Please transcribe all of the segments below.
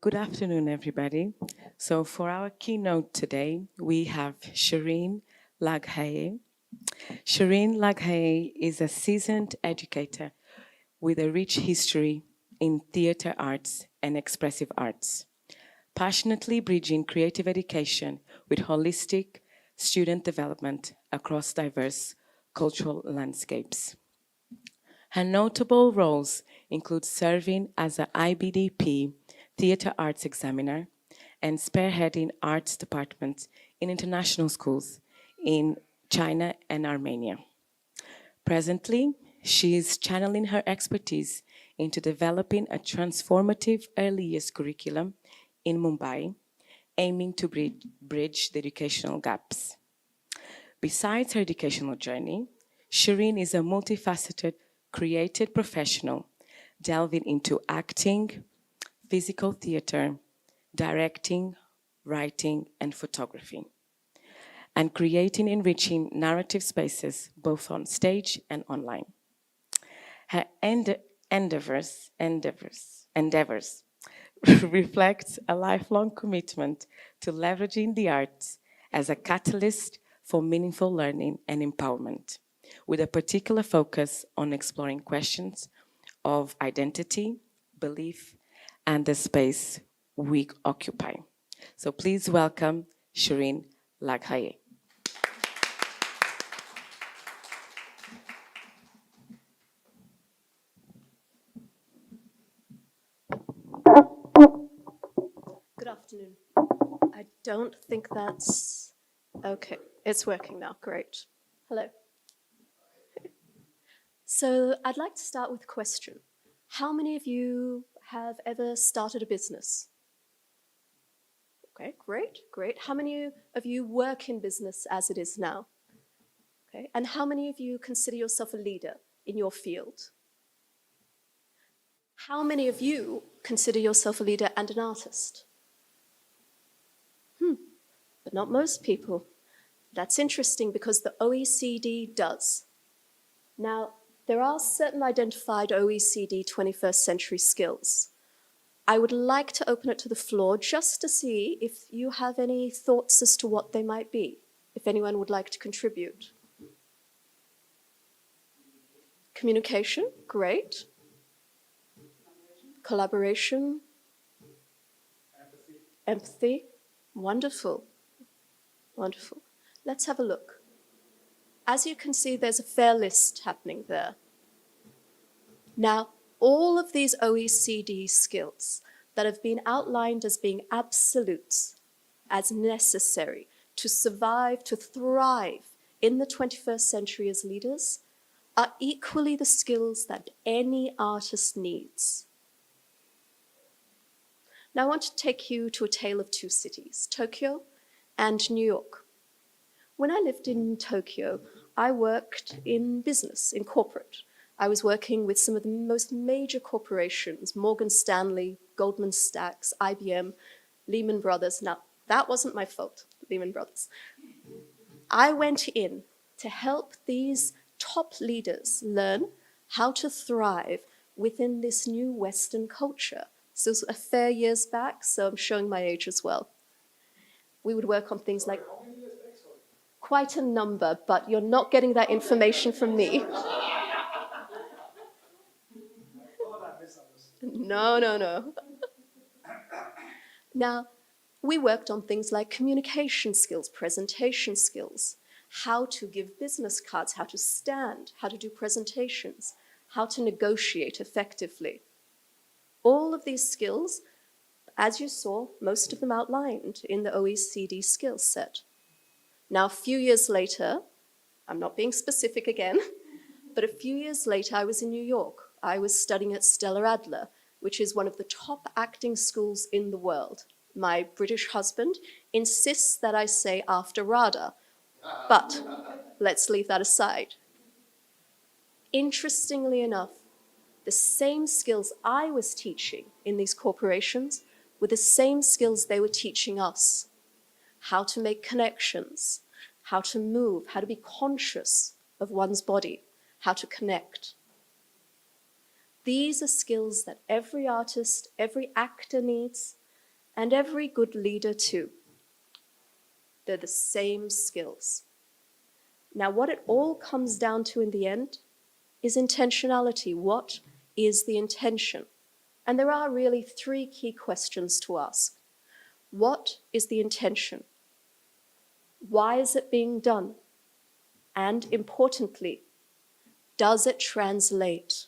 Good afternoon, everybody. So, for our keynote today, we have Shirin Laghai. Shirin Laghai is a seasoned educator with a rich history in theatre arts and expressive arts, passionately bridging creative education with holistic student development across diverse cultural landscapes. Her notable roles include serving as an IBDP Theatre Arts Examiner and spearheading arts departments in international schools in China and Armenia. Presently, she is channeling her expertise into developing a transformative early years curriculum in Mumbai, aiming to bridge the educational gaps. Besides her educational journey, Shirin is a multifaceted, creative professional, delving into acting, physical theater, directing, writing, and photography, and creating enriching narrative spaces both on stage and online. Her endeavors reflect a lifelong commitment to leveraging the arts as a catalyst for meaningful learning and empowerment, with a particular focus on exploring questions of identity, belief, and the space we occupy. So please welcome Shirin Laghai. Good afternoon. I don't think that's okay. It's working now. Great. Hello. So I'd like to start with a question. How many of you have ever started a business? Okay, great. How many of you work in business as it is now? Okay, and how many of you consider yourself a leader in your field? How many of you consider yourself a leader and an artist? But not most people. That's interesting because the OECD does. Now, there are certain identified OECD 21st century skills. I would like to open it to the floor just to see if you have any thoughts as to what they might be, if anyone would like to contribute. Communication, great. Collaboration. Empathy, wonderful. Wonderful. Let's have a look. As you can see, there's a fair list happening there. Now, all of these OECD skills that have been outlined as being absolutes, as necessary to survive, to thrive in the 21st century as leaders, are equally the skills that any artist needs. Now, I want to take you to a tale of two cities, Tokyo and New York. When I lived in Tokyo, I worked in business, in corporate. I was working with some of the most major corporations, Morgan Stanley, Goldman Sachs, IBM, Lehman Brothers. Now, that wasn't my fault, Lehman Brothers. I went in to help these top leaders learn how to thrive within this new Western culture. So it was a fair years back, so I'm showing my age as well. We would work on things like quite a number, but you're not getting that information from me. No. Now, we worked on things like communication skills, presentation skills, how to give business cards, how to stand, how to do presentations, how to negotiate effectively. All of these skills, as you saw, most of them outlined in the OECD skills set. Now, a few years later, I'm not being specific again, but a few years later, I was in New York. I was studying at Stella Adler, which is one of the top acting schools in the world. My British husband insists that I say after RADA, but let's leave that aside. Interestingly enough, the same skills I was teaching in these corporations were the same skills they were teaching us. How to make connections, how to move, how to be conscious of one's body, how to connect. These are skills that every artist, every actor needs, and every good leader too. They're the same skills. Now, what it all comes down to in the end is intentionality. What is the intention? And there are really three key questions to ask. What is the intention? Why is it being done? And importantly, does it translate?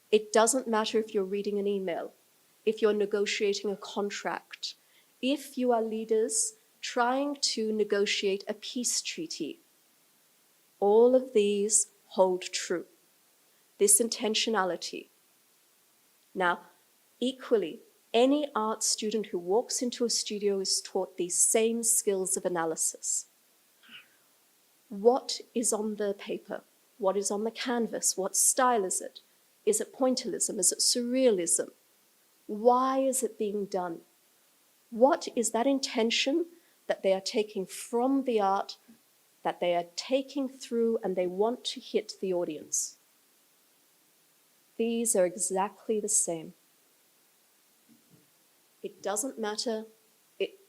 It doesn't matter if you're reading an email, if you're negotiating a contract, if you are leaders trying to negotiate a peace treaty. All of these hold true. This intentionality. Now, equally, any art student who walks into a studio is taught these same skills of analysis. What is on the paper? What is on the canvas? What style is it? Is it pointillism? Is it surrealism? Why is it being done? What is that intention that they are taking from the art, that they are taking through and they want to hit the audience? These are exactly the same. It doesn't matter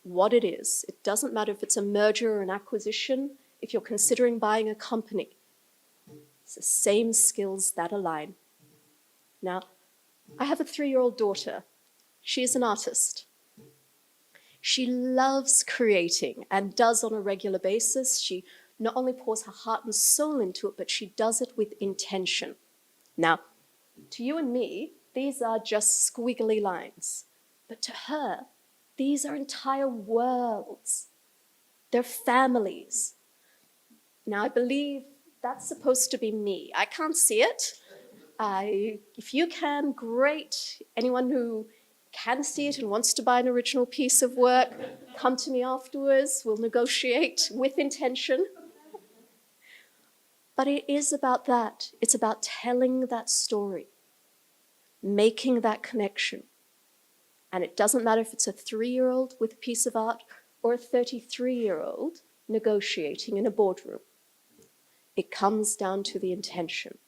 what it is. It doesn't matter if it's a merger or an acquisition, if you're considering buying a company. It's the same skills that align. Now, I have a 3-year-old daughter. She is an artist. She loves creating and does on a regular basis. She not only pours her heart and soul into it, but she does it with intention. Now, to you and me, these are just squiggly lines. But to her, these are entire worlds. They're families. Now, I believe that's supposed to be me. I can't see it. If you can, great. Anyone who can see it and wants to buy an original piece of work, come to me afterwards. We'll negotiate with intention. But it is about that. It's about telling that story, making that connection. And it doesn't matter if it's a 3-year-old with a piece of art or a 33-year-old negotiating in a boardroom. It comes down to the intention.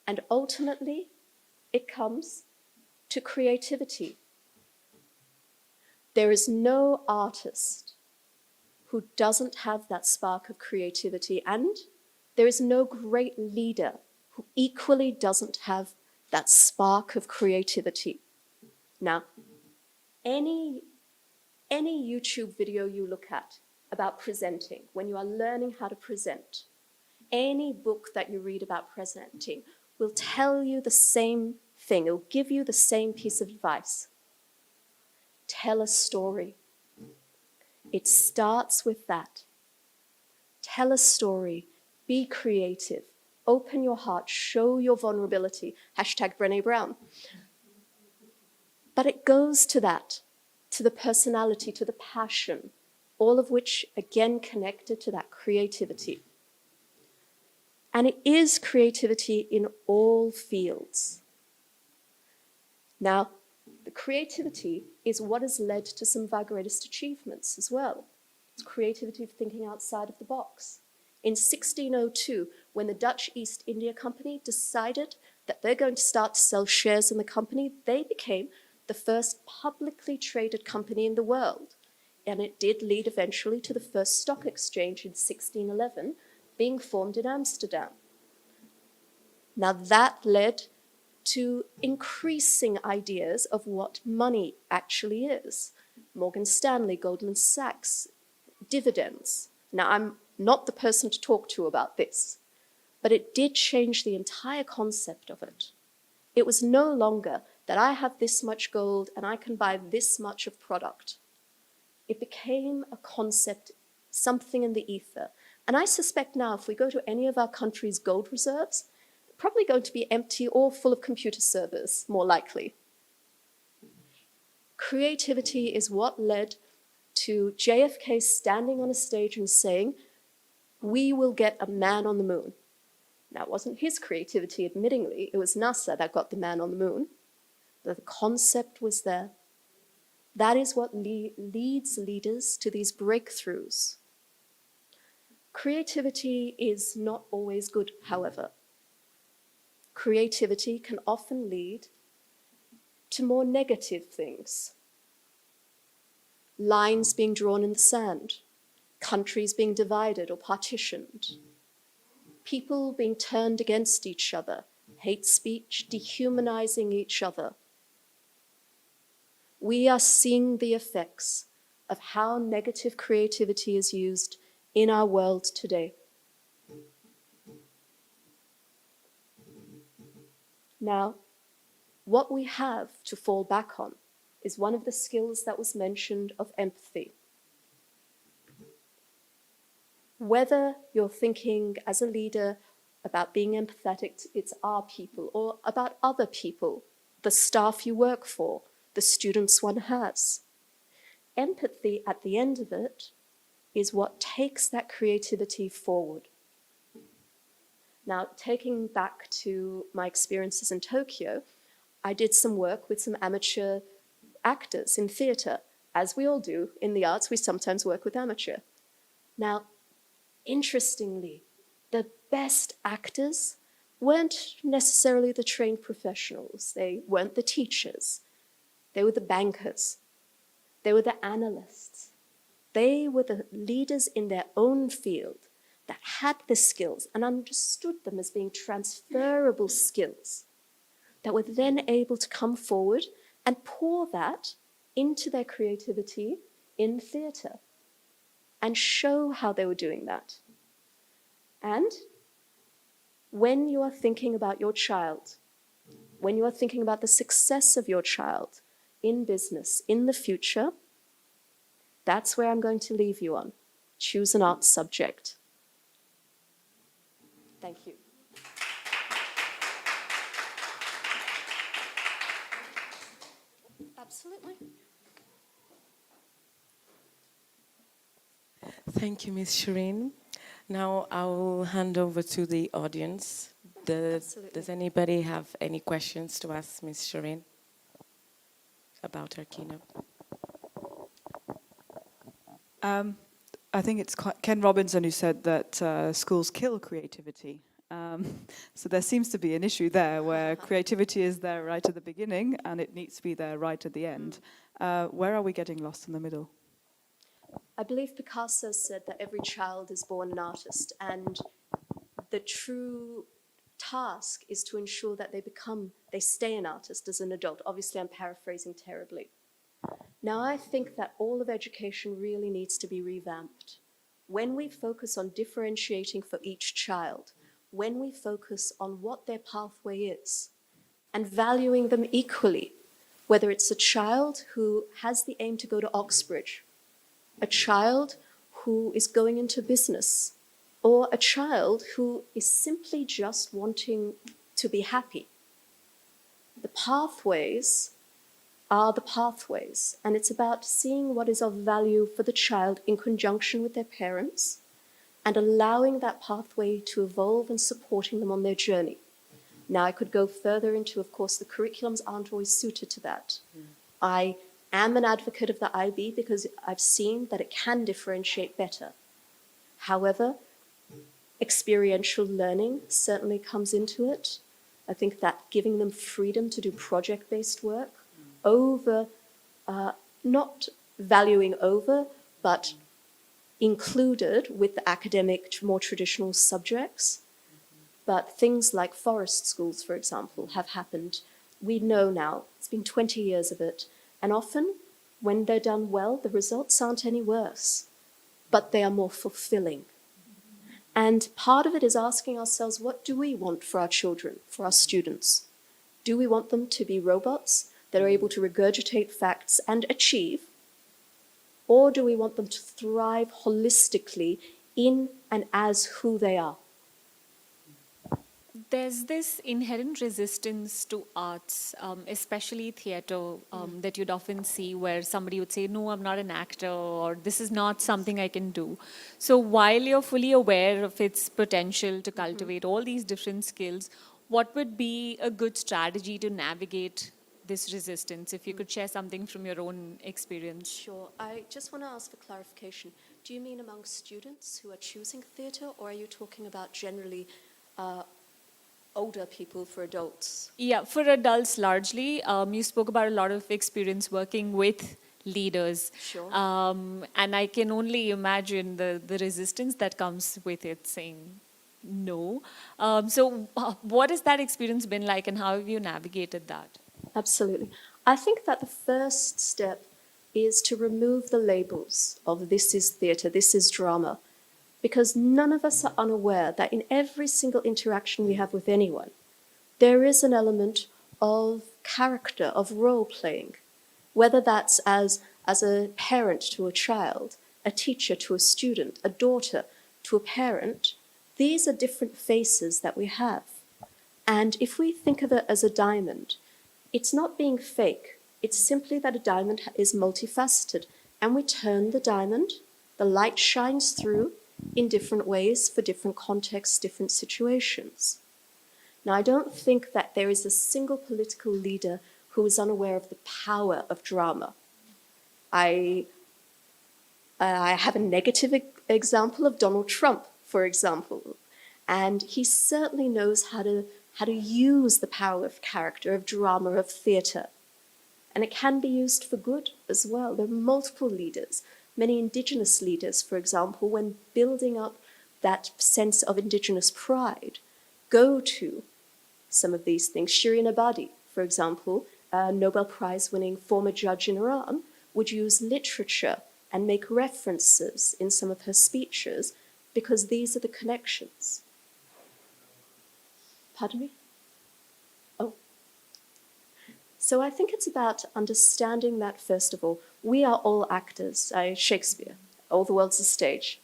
And ultimately, it comes to creativity. There is no artist who doesn't have that spark of creativity, and there is no great leader who equally doesn't have that spark of creativity. Now, any YouTube video you look at about presenting, when you are learning how to present, any book that you read about presenting will tell you the same thing. It'll give you the same piece of advice. Tell a story. It starts with that. Tell a story. Be creative. Open your heart. Show your vulnerability. Hashtag Brené Brown. But it goes to that, to the personality, to the passion, all of which, again, connected to that creativity. And it is creativity in all fields. Now, the creativity is what has led to some of our greatest achievements as well. It's creativity of thinking outside of the box. In 1602, when the Dutch East India Company decided that they're going to start to sell shares in the company, they became the first publicly traded company in the world. And it did lead eventually to the first stock exchange in 1611, being formed in Amsterdam. Now that led to increasing ideas of what money actually is. Morgan Stanley, Goldman Sachs, dividends. Now I'm not the person to talk to about this, but it did change the entire concept of it. It was no longer that I have this much gold and I can buy this much of product. It became a concept, something in the ether. And I suspect now, if we go to any of our country's gold reserves, they're probably going to be empty or full of computer servers, more likely. Creativity is what led to JFK standing on a stage and saying, "We will get a man on the moon." Now, it wasn't his creativity, admittingly. It was NASA that got the man on the moon. But the concept was there. That is what leads leaders to these breakthroughs. Creativity is not always good, however. creativity can often lead to more negative things. Lines being drawn in the sand, countries being divided or partitioned, people being turned against each other, hate speech, dehumanizing each other. We are seeing the effects of how negative creativity is used in our world today. Now, what we have to fall back on is one of the skills that was mentioned of empathy. Whether you're thinking as a leader about being empathetic, it's our people, or about other people, the staff you work for, the students one has. Empathy, at the end of it, is what takes that creativity forward. Now, taking back to my experiences in Tokyo, I did some work with some amateur actors in theatre. As we all do in the arts, we sometimes work with amateur. Now, interestingly, the best actors weren't necessarily the trained professionals. They weren't the teachers. They were the bankers. They were the analysts. They were the leaders in their own field that had the skills and understood them as being transferable skills that were then able to come forward and pour that into their creativity in theatre and show how they were doing that. And when you are thinking about your child, when you are thinking about the success of your child in business, in the future, that's where I'm going to leave you on. Choose an arts subject. Thank you. Absolutely. Thank you, Ms. Shirin. Now I will hand over to the audience. Does anybody have any questions to ask Ms. Shirin about her keynote? I think it's Ken Robinson who said that schools kill creativity. So there seems to be an issue there where creativity is there right at the beginning and it needs to be there right at the end. Where are we getting lost in the middle? I believe Picasso said that every child is born an artist, and the true task is to ensure that they stay an artist as an adult. Obviously, I'm paraphrasing terribly. Now, I think that all of education really needs to be revamped. When we focus on differentiating for each child, when we focus on what their pathway is, and valuing them equally, whether it's a child who has the aim to go to Oxbridge, a child who is going into business, or a child who is simply just wanting to be happy. The pathways are the pathways, and it's about seeing what is of value for the child in conjunction with their parents and allowing that pathway to evolve and supporting them on their journey. Now, I could go further into, of course, the curriculums aren't always suited to that. I am an advocate of the IB because I've seen that it can differentiate better. However, experiential learning certainly comes into it. I think that giving them freedom to do project-based work over, not valuing over, but included with the academic, more traditional subjects. But things like forest schools, for example, have happened. We know now, it's been 20 years of it, and often when they're done well, the results aren't any worse, but they are more fulfilling. And part of it is asking ourselves, what do we want for our children, for our students? Do we want them to be robots that are able to regurgitate facts and achieve? Or do we want them to thrive holistically in and as who they are? There's this inherent resistance to arts, especially theatre, that you'd often see where somebody would say, no, I'm not an actor, or this is not something I can do. So while you're fully aware of its potential to cultivate all these different skills, what would be a good strategy to navigate this resistance? If you could share something from your own experience. Sure. I just want to ask for clarification. Do you mean among students who are choosing theatre, or are you talking about generally older people, for adults? Yeah, for adults largely. You spoke about a lot of experience working with leaders. Sure. And I can only imagine the resistance that comes with it saying no. So what has that experience been like and how have you navigated that? Absolutely. I think that the first step is to remove the labels of this is theatre, this is drama, because none of us are unaware that in every single interaction we have with anyone, there is an element of character, of role playing, whether that's as a parent to a child, a teacher to a student, a daughter to a parent. These are different faces that we have. And if we think of it as a diamond, it's not being fake. It's simply that a diamond is multifaceted. And we turn the diamond, the light shines through in different ways for different contexts, different situations. Now, I don't think that there is a single political leader who is unaware of the power of drama. I have a negative example of Donald Trump, for example, and he certainly knows how to use the power of character, of drama, of theatre. And it can be used for good as well. There are multiple leaders, many Indigenous leaders, for example, when building up that sense of Indigenous pride, go to some of these things. Shirin Laghai, for example, a Nobel Prize-winning former judge in Iran, would use literature and make references in some of her speeches because these are the connections. Pardon me? Oh. So I think it's about understanding that, first of all, we are all actors. Shakespeare, all the world's a stage.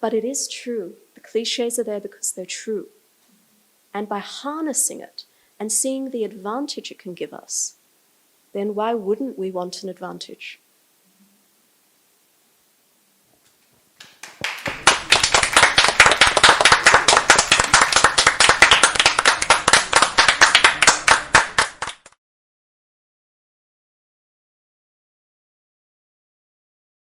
But it is true. The cliches are there because they're true. And by harnessing it and seeing the advantage it can give us, then why wouldn't we want an advantage?